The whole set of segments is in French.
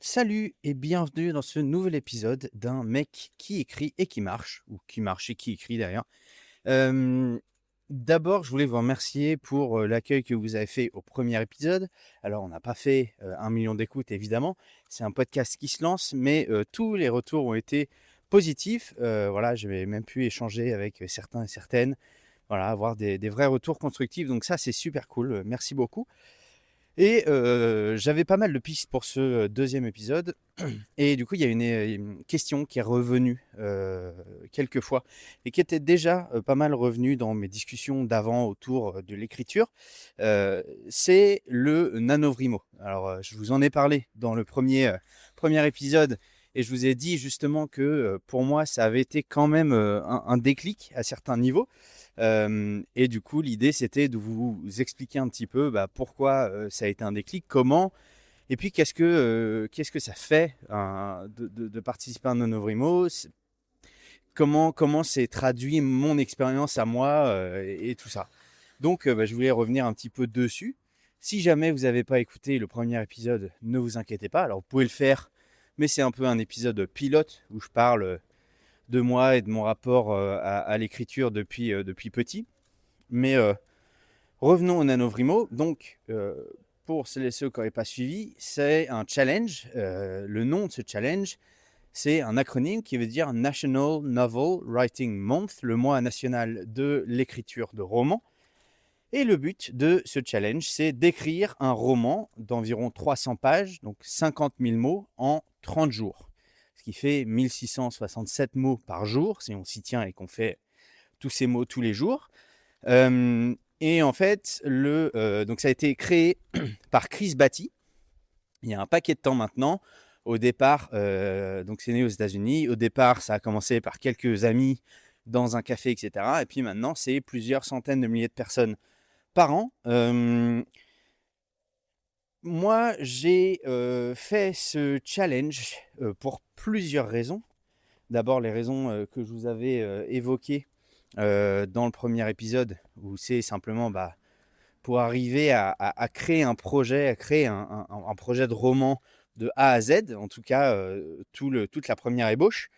Salut et bienvenue dans ce nouvel épisode d'un mec qui écrit et qui marche, ou qui marche et qui écrit d'ailleurs. Hem, D'abord, je voulais vous remercier pour, l'accueil que vous avez fait au premier épisode. Alors on n'a pas fait, 1 000 000 d'écoutes évidemment, c'est un podcast qui se lance, mais tous les retours ont été positifs. Voilà, j'ai même pu échanger avec, certains et certaines, voilà, avoir des vrais retours constructifs, donc ça c'est super cool, merci beaucoup. Et j'avais pas mal de pistes pour ce, 2 épisode et du coup, il y a une question qui est revenue, quelques fois et qui était déjà, pas mal revenue dans mes discussions d'avant autour, de l'écriture. C'est le NaNoWriMo. Alors, je vous en ai parlé dans le premier épisode et je vous ai dit justement que, pour moi, ça avait été quand même, un déclic à certains niveaux. Et du coup, l'idée, c'était de vous expliquer un petit peu, pourquoi, ça a été un déclic, comment et puis qu'est-ce que ça fait, de participer à un NaNoWriMo? Comment s'est traduit mon expérience à moi, et tout ça. Donc, je voulais revenir un petit peu dessus. Si jamais vous n'avez pas écouté le premier épisode, ne vous inquiétez pas. Alors, vous pouvez le faire, mais c'est un peu un épisode pilote où je parle, de moi et de mon rapport, à l'écriture depuis petit. Mais revenons au NaNoWriMo. Donc, pour celles et ceux qui n'auraient pas suivi, c'est un challenge. Le nom de ce challenge, c'est un acronyme qui veut dire National Novel Writing Month, le mois national de l'écriture de romans. Et le but de ce challenge, c'est d'écrire un roman d'environ 300 pages, donc 50 000 mots, en 30 jours. Ce qui fait 1667 mots par jour, si on s'y tient et qu'on fait tous ces mots tous les jours. Et en fait, donc ça a été créé par Chris Batty, il y a un paquet de temps maintenant. Au départ, donc c'est né aux États-Unis. Au départ, ça a commencé par quelques amis dans un café, etc. Et puis maintenant, c'est plusieurs centaines de milliers de personnes par an. Moi, j'ai fait ce challenge pour plusieurs raisons. D'abord, les raisons que je vous avais évoquées dans le premier épisode, où c'est simplement pour arriver à créer un projet, à créer un projet de roman de A à Z, en tout cas toute la première ébauche.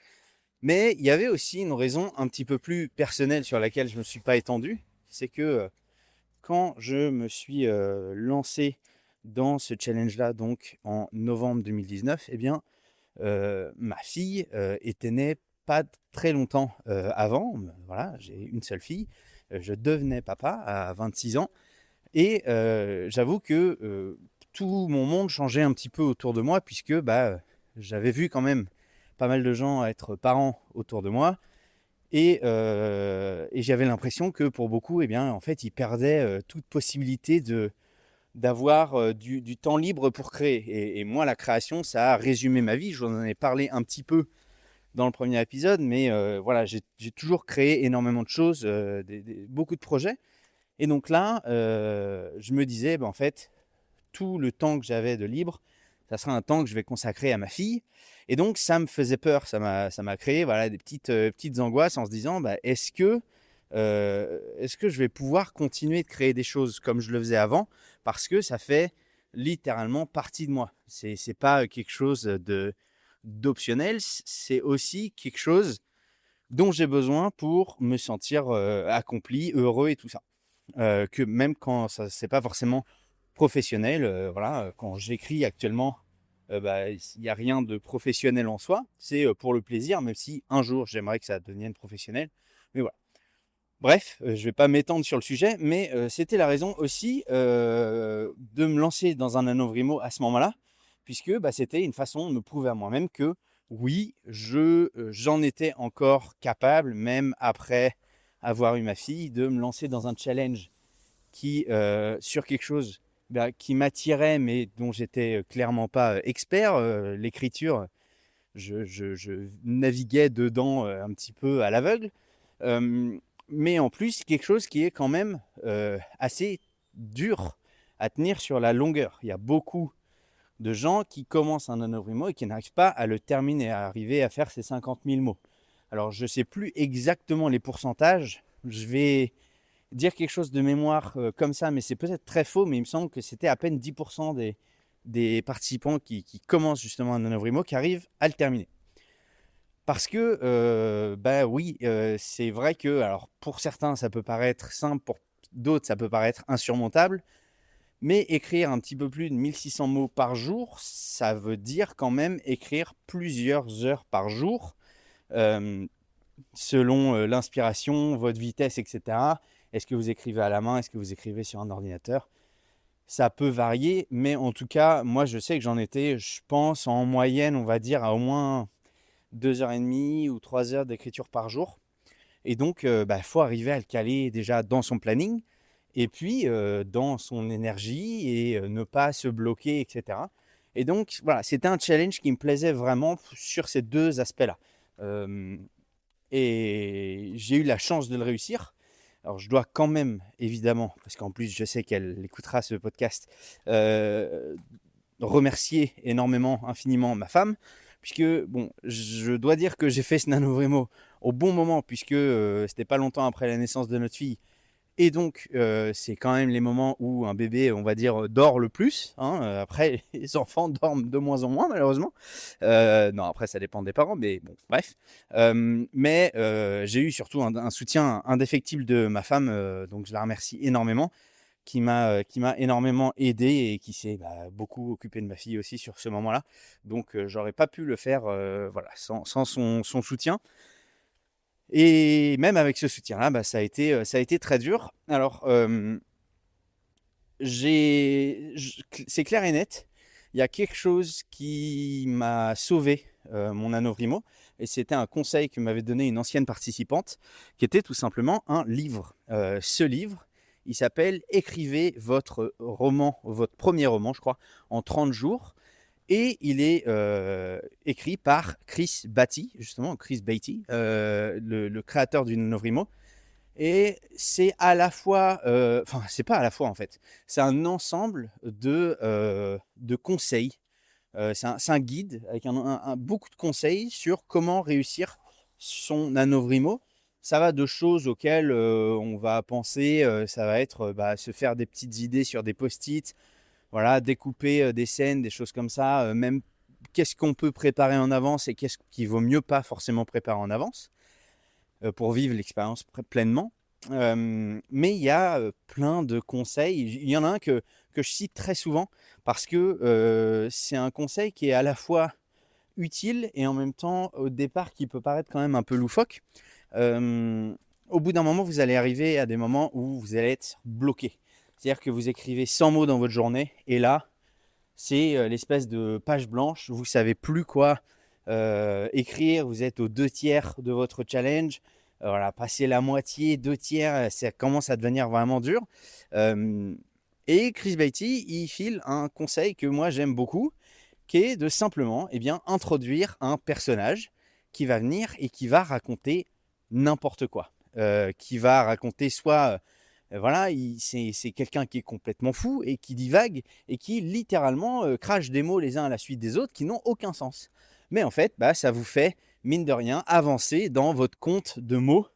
Mais il y avait aussi une raison un petit peu plus personnelle sur laquelle je ne me suis pas étendu. C'est que quand je me suis lancé dans ce challenge-là, donc en novembre 2019, eh bien, ma fille était née pas très longtemps avant. Voilà, j'ai une seule fille. Je devenais papa à 26 ans. Et j'avoue que tout mon monde changeait un petit peu autour de moi puisque j'avais vu quand même pas mal de gens être parents autour de moi et j'avais l'impression que pour beaucoup, eh bien, en fait, ils perdaient toute possibilité d'avoir du temps libre pour créer. Et moi, la création, ça a résumé ma vie. Je vous en ai parlé un petit peu dans le premier épisode, mais voilà, j'ai toujours créé énormément de choses, beaucoup de projets. Et donc là, je me disais, en fait, tout le temps que j'avais de libre, ça sera un temps que je vais consacrer à ma fille. Et donc, ça me faisait peur. Ça m'a créé voilà, des petites angoisses en se disant, est-ce que je vais pouvoir continuer de créer des choses comme je le faisais avant? Parce que ça fait littéralement partie de moi. C'est pas quelque chose d'optionnel, c'est aussi quelque chose dont j'ai besoin pour me sentir accompli, heureux et tout ça. Que même quand ça c'est pas forcément professionnel, voilà, quand j'écris actuellement, il n'y a rien de professionnel en soi. C'est pour le plaisir, même si un jour j'aimerais que ça devienne professionnel. Mais voilà. Bref, je vais pas m'étendre sur le sujet, mais c'était la raison aussi de me lancer dans un NaNoWriMo à ce moment-là, puisque c'était une façon de me prouver à moi-même que oui, j'en étais encore capable, même après avoir eu ma fille, de me lancer dans un challenge qui sur quelque chose qui m'attirait, mais dont j'étais clairement pas expert. L'écriture, je naviguais dedans un petit peu à l'aveugle. Euh, mais en plus, quelque chose qui est quand même assez dur à tenir sur la longueur. Il y a beaucoup de gens qui commencent un NaNoWriMo et qui n'arrivent pas à le terminer, à arriver à faire ces 50 000 mots. Alors, je ne sais plus exactement les pourcentages. Je vais dire quelque chose de mémoire comme ça, mais c'est peut-être très faux, mais il me semble que c'était à peine 10% des participants qui commencent justement un NaNoWriMo qui arrivent à le terminer. Parce que, oui, c'est vrai que, alors pour certains, ça peut paraître simple, pour d'autres, ça peut paraître insurmontable, mais écrire un petit peu plus de 1600 mots par jour, ça veut dire quand même écrire plusieurs heures par jour, selon l'inspiration, votre vitesse, etc. Est-ce que vous écrivez à la main? Est-ce que vous écrivez sur un ordinateur? Ça peut varier, mais en tout cas, moi, je sais que j'en étais, je pense, en moyenne, on va dire, à au moins 2h30 ou 3 heures d'écriture par jour. Et donc, faut arriver à le caler déjà dans son planning et puis dans son énergie et ne pas se bloquer, etc. Et donc, voilà, c'était un challenge qui me plaisait vraiment sur ces deux aspects-là. Et j'ai eu la chance de le réussir. Alors, je dois quand même, évidemment, parce qu'en plus, je sais qu'elle écoutera ce podcast, remercier énormément, infiniment ma femme, puisque, bon, je dois dire que j'ai fait ce NaNoWriMo au bon moment, puisque c'était pas longtemps après la naissance de notre fille. Et donc, c'est quand même les moments où un bébé, on va dire, dort le plus. Après, les enfants dorment de moins en moins, malheureusement. Non, après, ça dépend des parents, mais bon, bref. Mais j'ai eu surtout un soutien indéfectible de ma femme, donc je la remercie énormément, qui m'a énormément aidé et qui s'est beaucoup occupé de ma fille aussi sur ce moment-là. Donc, j'aurais pas pu le faire sans son soutien. Et même avec ce soutien-là, ça a été très dur. Alors, c'est clair et net, il y a quelque chose qui m'a sauvé mon NaNoWriMo, et c'était un conseil que m'avait donné une ancienne participante, qui était tout simplement un livre. Ce livre, il s'appelle « Écrivez votre roman, votre premier roman, je crois, en 30 jours ». Et il est écrit par Chris Beatty, justement, Chris Beatty, le créateur du NaNoWriMo. Et c'est à la fois, c'est pas à la fois en fait, c'est un ensemble de conseils. C'est un guide avec beaucoup de conseils sur comment réussir son NaNoWriMo. Ça va de choses auxquelles on va penser, ça va être se faire des petites idées sur des post-it, voilà, découper des scènes, des choses comme ça, même qu'est-ce qu'on peut préparer en avance et qu'est-ce qu'il vaut mieux pas forcément préparer en avance pour vivre l'expérience pleinement. Mais il y a plein de conseils. Il y en a un que je cite très souvent parce que c'est un conseil qui est à la fois utile et en même temps, au départ, qui peut paraître quand même un peu loufoque. Au bout d'un moment, vous allez arriver à des moments où vous allez être bloqué. C'est-à-dire que vous écrivez 100 mots dans votre journée et là, c'est l'espèce de page blanche. Vous ne savez plus quoi écrire. Vous êtes aux 2/3 de votre challenge. Voilà, passer la moitié, 2/3, ça commence à devenir vraiment dur. Et Chris Beatty, il file un conseil que moi j'aime beaucoup, qui est de simplement introduire un personnage qui va venir et qui va raconter n'importe quoi. Qui va raconter soit c'est quelqu'un qui est complètement fou et qui divague et qui littéralement crache des mots les uns à la suite des autres qui n'ont aucun sens. Mais en fait, ça vous fait, mine de rien, avancer dans votre compte de mots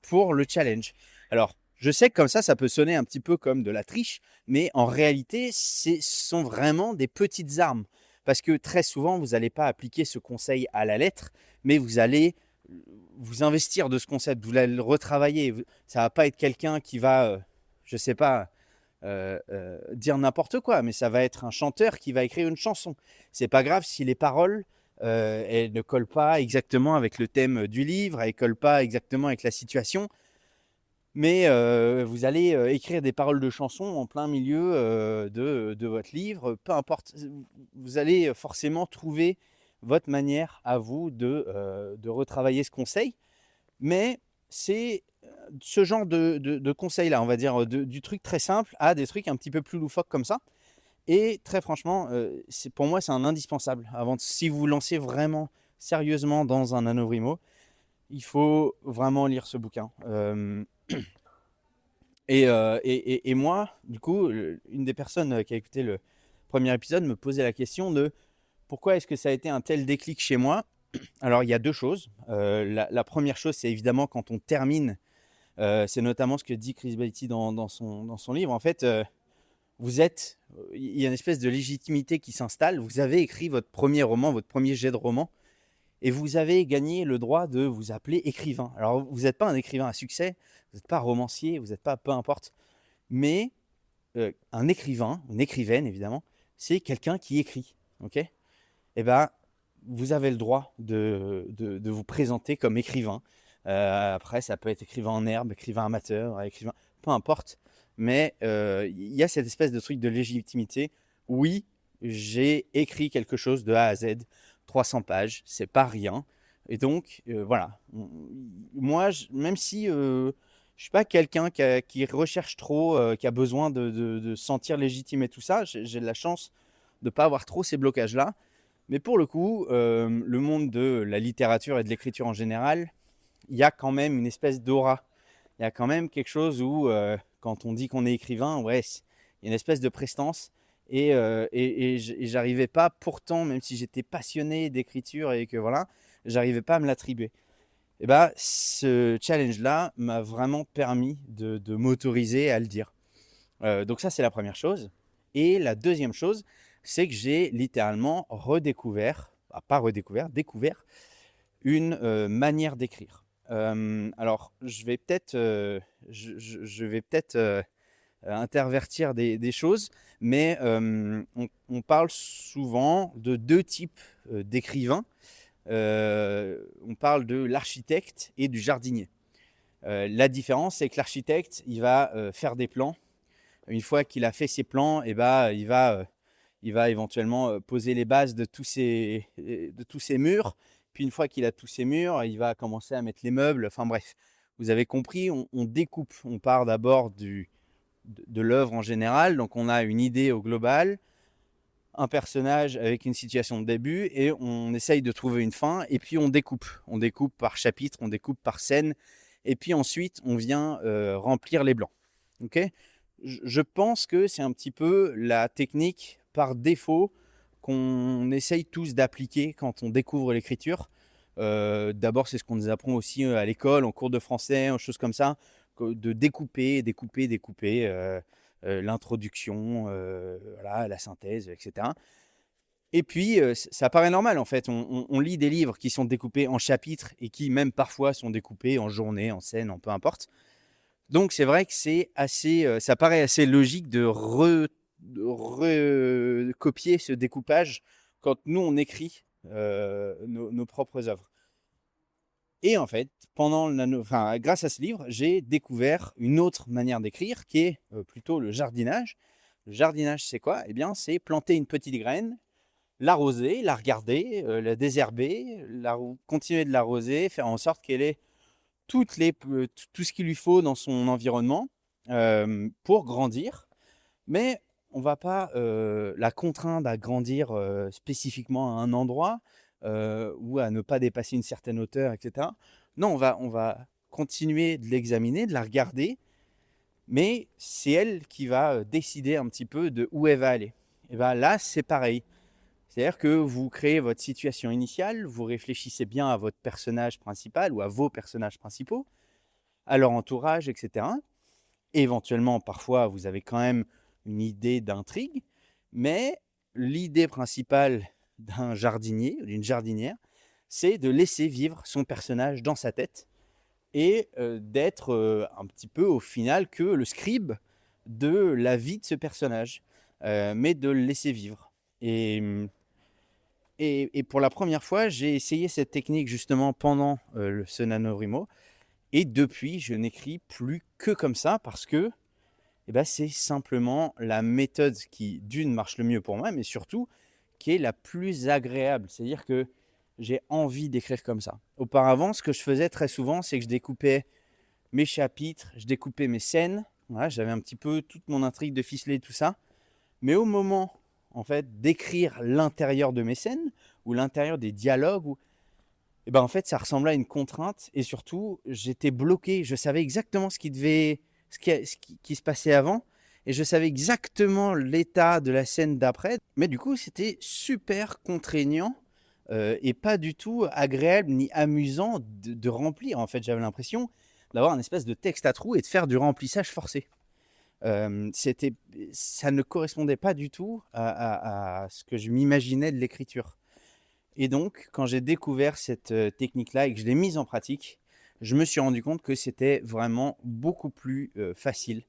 pour le challenge. Alors, je sais que comme ça peut sonner un petit peu comme de la triche, mais en réalité, ce sont vraiment des petites armes. Parce que très souvent, vous n'allez pas appliquer ce conseil à la lettre, mais vous allez vous investir de ce concept, vous allez le retravailler. Ça va pas être quelqu'un qui va, je sais pas, dire n'importe quoi, mais ça va être un chanteur qui va écrire une chanson. C'est pas grave si les paroles, elles ne collent pas exactement avec le thème du livre, elles ne collent pas exactement avec la situation. Mais vous allez écrire des paroles de chansons en plein milieu de votre livre. Peu importe, vous allez forcément trouver votre manière à vous de retravailler ce conseil. Mais c'est ce genre de conseil-là, on va dire, du truc très simple à des trucs un petit peu plus loufoques comme ça. Et très franchement, pour moi, c'est un indispensable. Si vous vous lancez vraiment sérieusement dans un NaNoWriMo, il faut vraiment lire ce bouquin. Et moi, du coup, une des personnes qui a écouté le premier épisode me posait la question de pourquoi est-ce que ça a été un tel déclic chez moi. Alors, il y a deux choses. La première chose, c'est évidemment quand on termine, c'est notamment ce que dit Chris Beatty dans son livre. En fait, il y a une espèce de légitimité qui s'installe. Vous avez écrit votre premier roman, votre premier jet de roman, et vous avez gagné le droit de vous appeler écrivain. Alors, vous n'êtes pas un écrivain à succès, vous n'êtes pas romancier, vous n'êtes pas peu importe, mais un écrivain, une écrivaine évidemment, c'est quelqu'un qui écrit, ok? Eh ben, vous avez le droit de vous présenter comme écrivain. Après, ça peut être écrivain en herbe, écrivain amateur, écrivain, peu importe. Mais il y a cette espèce de truc de légitimité. Oui, j'ai écrit quelque chose de A à Z, 300 pages, c'est pas rien. Et donc, voilà. Moi, même si je suis pas quelqu'un qui recherche trop, qui a besoin de se sentir légitime et tout ça, j'ai de la chance de ne pas avoir trop ces blocages-là. Mais pour le coup, le monde de la littérature et de l'écriture en général, il y a quand même une espèce d'aura. Il y a quand même quelque chose où, quand on dit qu'on est écrivain, ouais, il y a une espèce de prestance. Et j'arrivais pas, pourtant, même si j'étais passionné d'écriture et que voilà, j'arrivais pas à me l'attribuer. Et bah, ce challenge-là m'a vraiment permis de m'autoriser à le dire. Donc ça, c'est la première chose. Et la deuxième chose, c'est que j'ai littéralement découvert une manière d'écrire. Alors, je vais peut-être intervertir des choses, mais on parle souvent de deux types d'écrivains. On parle de l'architecte et du jardinier. La différence, c'est que l'architecte, il va faire des plans. Une fois qu'il a fait ses plans, il va éventuellement poser les bases de tous ces murs. Puis une fois qu'il a tous ces murs, il va commencer à mettre les meubles. Enfin bref, vous avez compris, on découpe. On part d'abord de l'œuvre en général. Donc on a une idée au global, un personnage avec une situation de début, et on essaye de trouver une fin. Et puis on découpe. On découpe par chapitre, on découpe par scène. Et puis ensuite, on vient remplir les blancs. Ok ? Je pense que c'est un petit peu la technique par défaut qu'on essaye tous d'appliquer quand on découvre l'écriture. D'abord, c'est ce qu'on nous apprend aussi à l'école, en cours de français, en choses comme ça, de découper l'introduction, voilà, la synthèse, etc. Et puis, ça paraît normal en fait. On lit des livres qui sont découpés en chapitres et qui même parfois sont découpés en journées, en scènes, en peu importe. Donc c'est vrai que ça paraît assez logique de recopier ce découpage quand nous on écrit nos propres œuvres. Et en fait, grâce à ce livre, j'ai découvert une autre manière d'écrire qui est plutôt le jardinage. Le jardinage, c'est quoi? Eh bien, c'est planter une petite graine, l'arroser, la regarder, la désherber, continuer de l'arroser, faire en sorte qu'elle ait tout ce qu'il lui faut dans son environnement pour grandir. Mais on ne va pas la contraindre à grandir spécifiquement à un endroit ou à ne pas dépasser une certaine hauteur, etc. Non, on va continuer de l'examiner, de la regarder, mais c'est elle qui va décider un petit peu de où elle va aller. Et bien là, c'est pareil. C'est-à-dire que vous créez votre situation initiale, vous réfléchissez bien à votre personnage principal ou à vos personnages principaux, à leur entourage, etc. Et éventuellement, parfois, vous avez quand même une idée d'intrigue, mais l'idée principale d'un jardinier ou d'une jardinière, c'est de laisser vivre son personnage dans sa tête et d'être un petit peu au final que le scribe de la vie de ce personnage, mais de le laisser vivre. Et pour la première fois, j'ai essayé cette technique justement pendant ce NaNoWriMo. Et depuis, je n'écris plus que comme ça parce que c'est simplement la méthode qui, d'une, marche le mieux pour moi, mais surtout qui est la plus agréable. C'est-à-dire que j'ai envie d'écrire comme ça. Auparavant, ce que je faisais très souvent, c'est que je découpais mes chapitres, je découpais mes scènes. Voilà, j'avais un petit peu toute mon intrigue de ficeler, tout ça. Mais au moment, en fait, d'écrire l'intérieur de mes scènes ou l'intérieur des dialogues, en fait, ça ressemblait à une contrainte et surtout, j'étais bloqué. Je savais exactement ce qui se passait avant et je savais exactement l'état de la scène d'après. Mais du coup, c'était super contraignant et pas du tout agréable ni amusant de remplir. En fait, j'avais l'impression d'avoir un espèce de texte à trous et de faire du remplissage forcé. C'était ça ne correspondait pas du tout à ce que je m'imaginais de l'écriture. Et donc, quand j'ai découvert cette technique-là et que je l'ai mise en pratique, je me suis rendu compte que c'était vraiment beaucoup plus facile,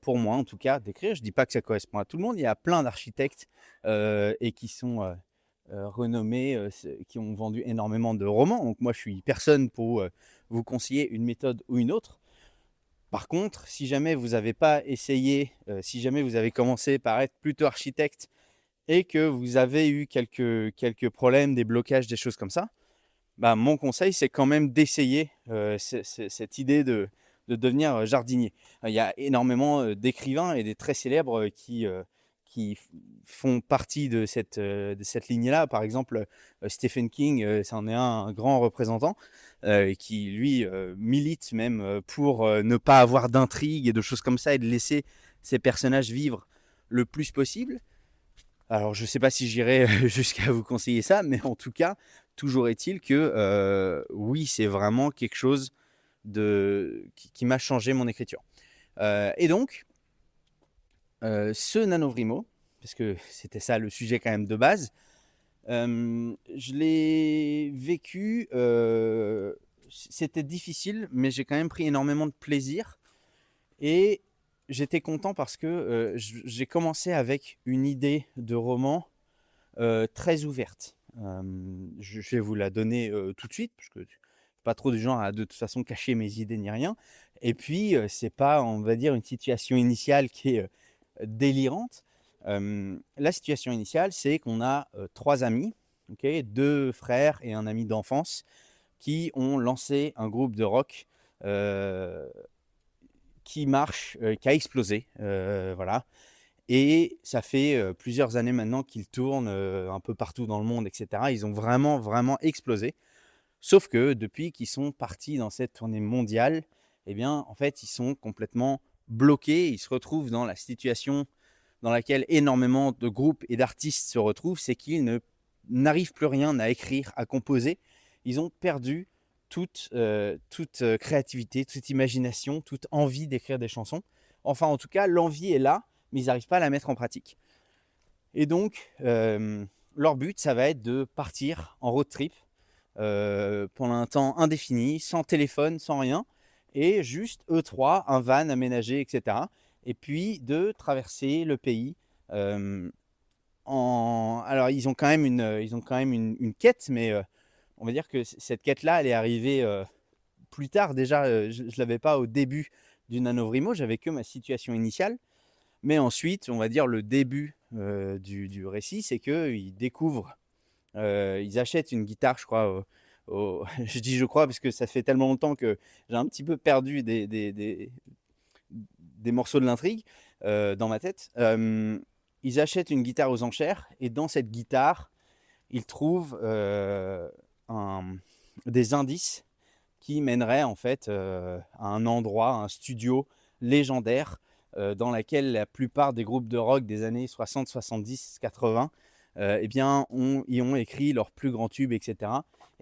pour moi en tout cas, d'écrire. Je ne dis pas que ça correspond à tout le monde. Il y a plein d'architectes et qui sont renommés, qui ont vendu énormément de romans. Donc moi, je suis personne pour vous conseiller une méthode ou une autre. Par contre, si jamais vous n'avez pas essayé, si jamais vous avez commencé par être plutôt architecte et que vous avez eu quelques problèmes, des blocages, des choses comme ça, bah, mon conseil, c'est quand même d'essayer cette idée de devenir jardinier. Il y a énormément d'écrivains et des très célèbres qui font partie de cette lignée-là. Par exemple, Stephen King, c'en est un grand représentant qui, lui, milite même pour ne pas avoir d'intrigue et de choses comme ça et de laisser ses personnages vivre le plus possible. Alors, je ne sais pas si j'irai jusqu'à vous conseiller ça, mais en tout cas, toujours est-il que oui, c'est vraiment quelque chose qui m'a changé mon écriture. Et donc, ce NaNoWriMo, parce que c'était ça le sujet quand même de base, je l'ai vécu, c'était difficile, mais j'ai quand même pris énormément de plaisir. Et j'étais content parce que j'ai commencé avec une idée de roman très ouverte. Je vais vous la donner tout de suite, parce que je suis pas trop du genre à de toute façon cacher mes idées ni rien. Et puis, c'est pas, on va dire, une situation initiale qui est délirante. La situation initiale, c'est qu'on a 3 amis, okay, 2 frères et un ami d'enfance, qui ont lancé un groupe de rock qui marche, qui a explosé, voilà. Et ça fait plusieurs années maintenant qu'ils tournent un peu partout dans le monde, etc. Ils ont vraiment, vraiment explosé. Sauf que depuis qu'ils sont partis dans cette tournée mondiale, eh bien, en fait, ils sont complètement bloqués. Ils se retrouvent dans la situation dans laquelle énormément de groupes et d'artistes se retrouvent, c'est qu'ils n'arrivent plus rien à écrire, à composer. Ils ont perdu toute créativité, toute imagination, toute envie d'écrire des chansons. Enfin, en tout cas, l'envie est là, mais ils n'arrivent pas à la mettre en pratique. Et donc, leur but, ça va être de partir en road trip pendant un temps indéfini, sans téléphone, sans rien, et juste eux trois, un van aménagé, etc. Et puis de traverser le pays. Alors, ils ont quand même une quête, mais on va dire que cette quête-là, elle est arrivée plus tard. Déjà, je ne l'avais pas au début du NaNoWriMo, j'avais que ma situation initiale. Mais ensuite, on va dire le début du récit, c'est qu'ils découvrent, ils achètent une guitare, je crois, je dis je crois parce que ça fait tellement longtemps que j'ai un petit peu perdu des morceaux de l'intrigue dans ma tête. Ils achètent une guitare aux enchères et dans cette guitare, ils trouvent des indices qui mèneraient en fait à un endroit, un studio légendaire dans lequel la plupart des groupes de rock des années 60, 70, 80 eh bien, y ont écrit leurs plus grands tubes, etc.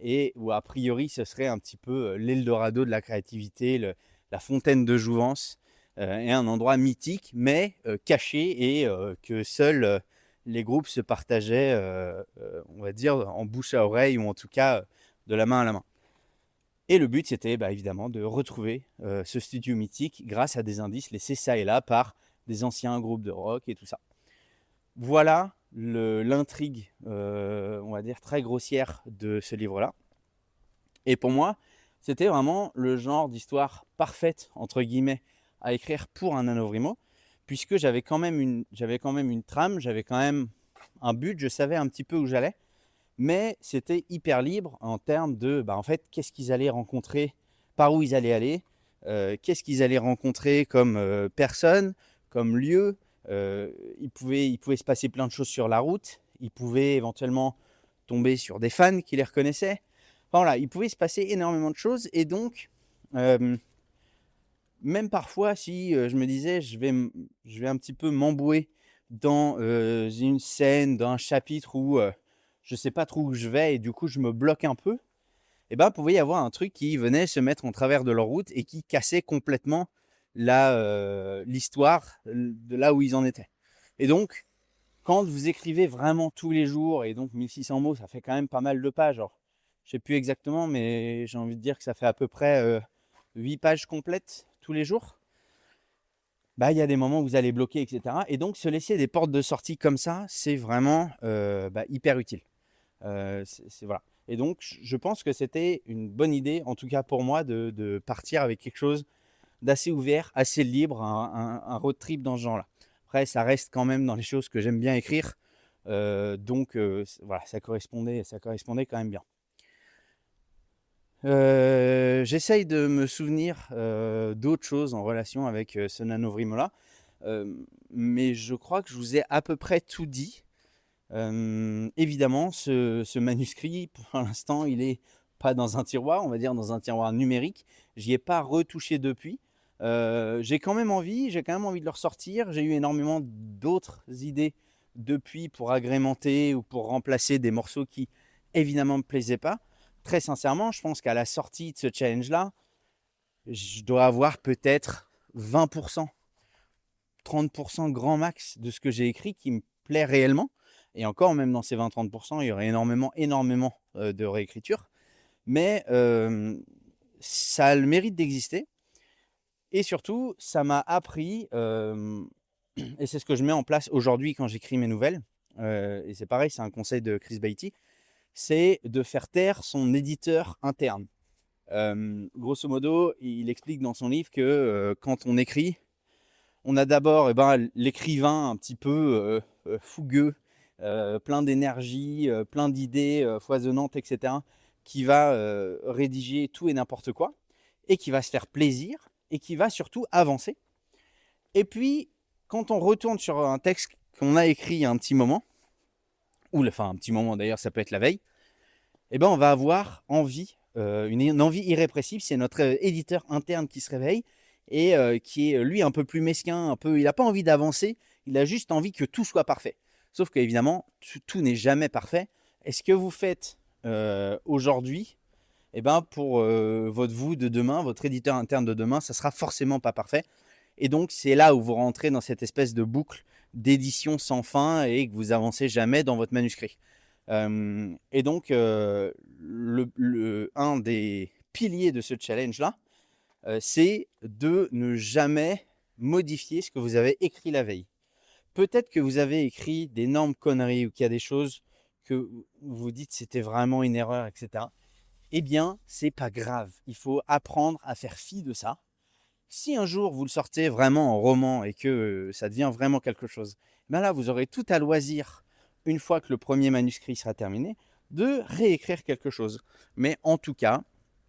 Et où a priori ce serait un petit peu l'Eldorado de la créativité, la fontaine de jouvence, et un endroit mythique, mais caché et que seuls les groupes se partageaient, on va dire, en bouche à oreille ou en tout cas de la main à la main. Et le but, c'était évidemment de retrouver ce studio mythique grâce à des indices laissés ça et là par des anciens groupes de rock et tout ça. Voilà l'intrigue, on va dire, très grossière de ce livre-là. Et pour moi, c'était vraiment le genre d'histoire parfaite, entre guillemets, à écrire pour un NaNoWriMo, puisque j'avais quand même une trame, j'avais quand même un but, je savais un petit peu où j'allais, mais c'était hyper libre en termes de, en fait, qu'est-ce qu'ils allaient rencontrer, par où ils allaient aller, qu'est-ce qu'ils allaient rencontrer comme personne, comme lieu. Il pouvait se passer plein de choses sur la route. Ils pouvaient éventuellement tomber sur des fans qui les reconnaissaient. Enfin, voilà, il pouvait se passer énormément de choses. Et donc, même parfois, si je me disais, je vais un petit peu m'embouer dans une scène, dans un chapitre où je ne sais pas trop où je vais et du coup, je me bloque un peu, et il pouvait y avoir un truc qui venait se mettre en travers de leur route et qui cassait complètement l'histoire de là où ils en étaient. Et donc, quand vous écrivez vraiment tous les jours, et donc 1600 mots, ça fait quand même pas mal de pages. Alors, je sais plus exactement, mais j'ai envie de dire que ça fait à peu près 8 pages complètes tous les jours. Bah, il y a des moments où vous allez bloquer, etc. Et donc, se laisser des portes de sortie comme ça, c'est vraiment hyper utile. Voilà. Et donc, je pense que c'était une bonne idée, en tout cas pour moi, de partir avec quelque chose d'assez ouvert, assez libre, un road trip dans ce genre-là. Après, ça reste quand même dans les choses que j'aime bien écrire. Donc, voilà, ça correspondait quand même bien. J'essaye de me souvenir d'autres choses en relation avec ce NaNoWriMo-là. Mais je crois que je vous ai à peu près tout dit. Évidemment, ce manuscrit, pour l'instant, il est pas dans un tiroir, on va dire dans un tiroir numérique. J'y ai pas retouché depuis. J'ai quand même envie de le ressortir. J'ai eu énormément d'autres idées depuis pour agrémenter ou pour remplacer des morceaux qui, évidemment, me plaisaient pas. Très sincèrement, je pense qu'à la sortie de ce challenge-là, je dois avoir peut-être 20%, 30% grand max de ce que j'ai écrit qui me plaît réellement. Et encore, même dans ces 20-30%, il y aurait énormément de réécriture. Mais ça a le mérite d'exister. Et surtout, ça m'a appris, et c'est ce que je mets en place aujourd'hui quand j'écris mes nouvelles, et c'est pareil, c'est un conseil de Chris Beatty, c'est de faire taire son éditeur interne. Grosso modo, il explique dans son livre que quand on écrit, on a d'abord l'écrivain un petit peu fougueux, plein d'énergie, plein d'idées foisonnantes, etc., qui va rédiger tout et n'importe quoi, et qui va se faire plaisir, et qui va surtout avancer. Et puis, quand on retourne sur un texte qu'on a écrit il y a un petit moment, un petit moment d'ailleurs, ça peut être la veille, on va avoir envie, une envie irrépressible. C'est notre éditeur interne qui se réveille et qui est lui un peu plus mesquin, il n'a pas envie d'avancer, il a juste envie que tout soit parfait. Sauf qu'évidemment, tout n'est jamais parfait. Et ce que vous faites aujourd'hui, pour votre vous de demain, votre éditeur interne de demain, ça sera forcément pas parfait. Et donc, c'est là où vous rentrez dans cette espèce de boucle d'édition sans fin et que vous avancez jamais dans votre manuscrit. Et donc, un des piliers de ce challenge-là, c'est de ne jamais modifier ce que vous avez écrit la veille. Peut-être que vous avez écrit d'énormes conneries ou qu'il y a des choses que vous dites c'était vraiment une erreur, etc. Eh bien, c'est pas grave. Il faut apprendre à faire fi de ça. Si un jour vous le sortez vraiment en roman et que ça devient vraiment quelque chose, là vous aurez tout à loisir, une fois que le premier manuscrit sera terminé, de réécrire quelque chose. Mais en tout cas,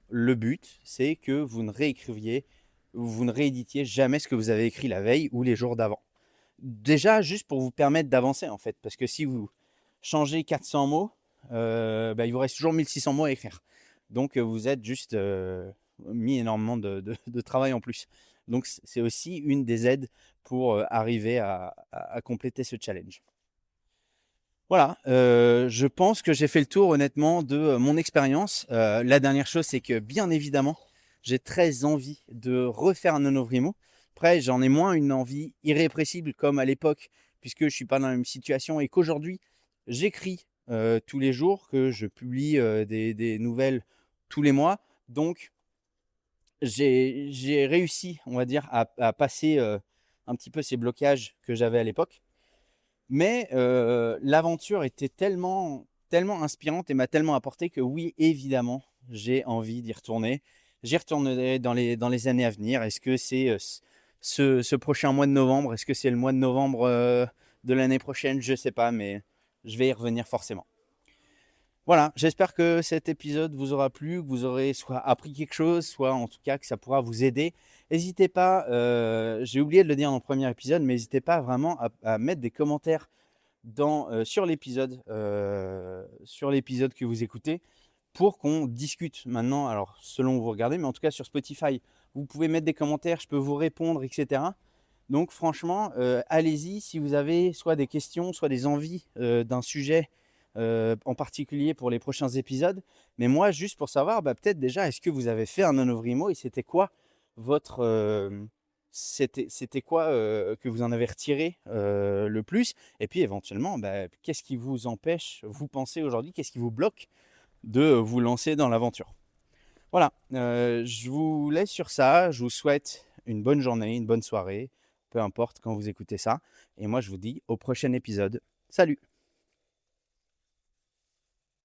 le but, c'est que vous ne rééditiez jamais ce que vous avez écrit la veille ou les jours d'avant. Déjà, juste pour vous permettre d'avancer en fait, parce que si vous changez 400 mots, il vous reste toujours 1600 mots à écrire. Donc vous êtes juste mis énormément de travail en plus. Donc c'est aussi une des aides pour arriver à compléter ce challenge. Voilà, je pense que j'ai fait le tour honnêtement de mon expérience. La dernière chose, c'est que bien évidemment, j'ai très envie de refaire un NaNoWriMo. Après, j'en ai moins une envie irrépressible comme à l'époque, puisque je ne suis pas dans la même situation et qu'aujourd'hui, j'écris tous les jours, que je publie des nouvelles tous les mois. Donc, j'ai réussi, on va dire, à passer un petit peu ces blocages que j'avais à l'époque. Mais l'aventure était tellement inspirante et m'a tellement apporté que oui, évidemment, j'ai envie d'y retourner. J'y retournerai dans les années à venir. Est-ce que c'est ce prochain mois de novembre? Est-ce que c'est le mois de novembre de l'année prochaine? Je ne sais pas, mais je vais y revenir forcément. Voilà, j'espère que cet épisode vous aura plu, que vous aurez soit appris quelque chose, soit en tout cas que ça pourra vous aider. N'hésitez pas, j'ai oublié de le dire dans le premier épisode, mais n'hésitez pas vraiment à mettre des commentaires sur l'épisode que vous écoutez pour qu'on discute maintenant, alors selon où vous regardez, mais en tout cas sur Spotify, vous pouvez mettre des commentaires, je peux vous répondre, etc. Donc franchement, allez-y si vous avez soit des questions, soit des envies d'un sujet en particulier pour les prochains épisodes. Mais moi, juste pour savoir, peut-être déjà, est-ce que vous avez fait un NaNoWriMo et c'était quoi votre c'était quoi, que vous en avez retiré, le plus? Et puis éventuellement, qu'est-ce qui vous empêche, vous pensez aujourd'hui, qu'est-ce qui vous bloque de vous lancer dans l'aventure? Voilà, je vous laisse sur ça. Je vous souhaite une bonne journée, une bonne soirée, peu importe quand vous écoutez ça et moi je vous dis au prochain épisode. Salut!